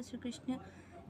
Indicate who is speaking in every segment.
Speaker 1: पर श्री कृष्ण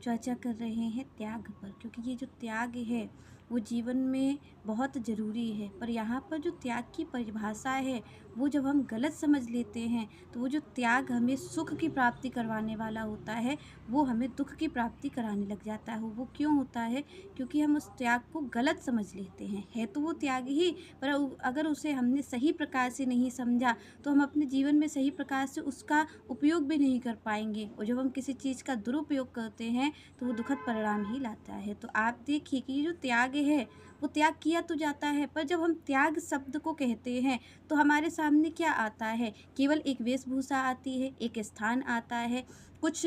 Speaker 1: चर्चा कर रहे हैं त्याग पर, क्योंकि ये जो त्याग है वो जीवन में बहुत ज़रूरी है। पर यहाँ पर जो त्याग की परिभाषा है वो जब हम गलत समझ लेते हैं तो वो जो त्याग हमें सुख की प्राप्ति करवाने वाला होता है वो हमें दुख की प्राप्ति कराने लग जाता है। वो क्यों होता है? क्योंकि हम उस त्याग को गलत समझ लेते हैं। है तो वो त्याग ही, पर अगर उसे हमने सही प्रकार से नहीं समझा तो हम अपने जीवन में सही प्रकार से उसका उपयोग भी नहीं कर पाएंगे, और जब हम किसी चीज़ का दुरुपयोग करते हैं तो वो दुखद परिणाम ही लाता है। तो आप देखिए कि ये जो त्याग है वो त्याग किया तो जाता है, पर जब हम त्याग शब्द को कहते हैं तो हमारे सामने क्या आता है? केवल एक वेशभूषा आती है, एक स्थान आता है, कुछ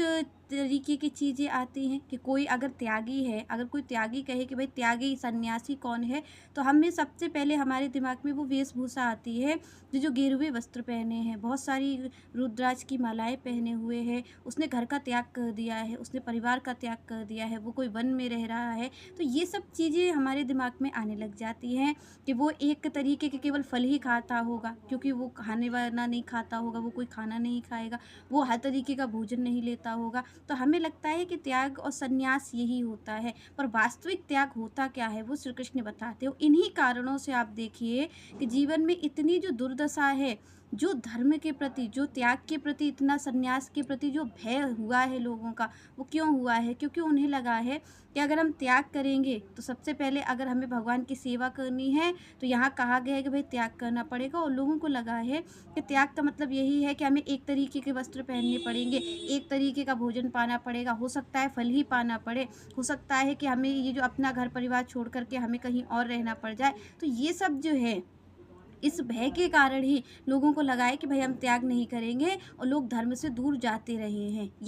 Speaker 1: तरीके की चीज़ें आती हैं कि कोई अगर त्यागी है, अगर कोई त्यागी कहे कि भाई त्यागी सन्यासी कौन है, तो हमें सबसे पहले हमारे दिमाग में वो वेशभूषा आती है जो गेरुए वस्त्र पहने हैं, बहुत सारी रुद्राक्ष की मालाएं पहने हुए है, उसने घर का त्याग कर दिया है, उसने परिवार का त्याग कर दिया है, वो कोई वन में रह रहा है। तो ये सब चीज़ें हमारे दिमाग में आने लग जाती हैं कि वो एक तरीके के केवल फल ही खाता होगा, क्योंकि वो खाने वाला नहीं खाता होगा, वो कोई खाना नहीं खाएगा, वो हर तरीके का भोजन नहीं लेता होगा। तो हमें लगता है कि त्याग और संन्यास यही होता है, पर वास्तविक त्याग होता क्या है वो श्री कृष्ण बताते हो। इन्हीं कारणों से आप देखिए कि जीवन में इतनी जो दुर्दशा है, जो धर्म के प्रति, जो त्याग के प्रति, इतना संन्यास के प्रति जो भय हुआ है लोगों का, वो क्यों हुआ है? क्योंकि उन्हें लगा है कि अगर हम त्याग करेंगे तो सबसे पहले अगर हमें भगवान की सेवा करनी है तो यहाँ कहा गया है कि भाई त्याग करना पड़ेगा, और लोगों को लगा है कि त्याग का मतलब यही है कि हमें एक तरीके के वस्त्र पहनने पड़ेंगे, एक तरीके का भोजन पाना पड़ेगा, हो सकता है फल ही पाना पड़े, हो सकता है कि हमें ये जो अपना घर परिवार छोड़ करके हमें कहीं और रहना पड़ जाए। तो ये सब जो है इस भय के कारण ही लोगों को लगा है कि भाई हम त्याग नहीं करेंगे, और लोग धर्म से दूर जाते रहे हैं।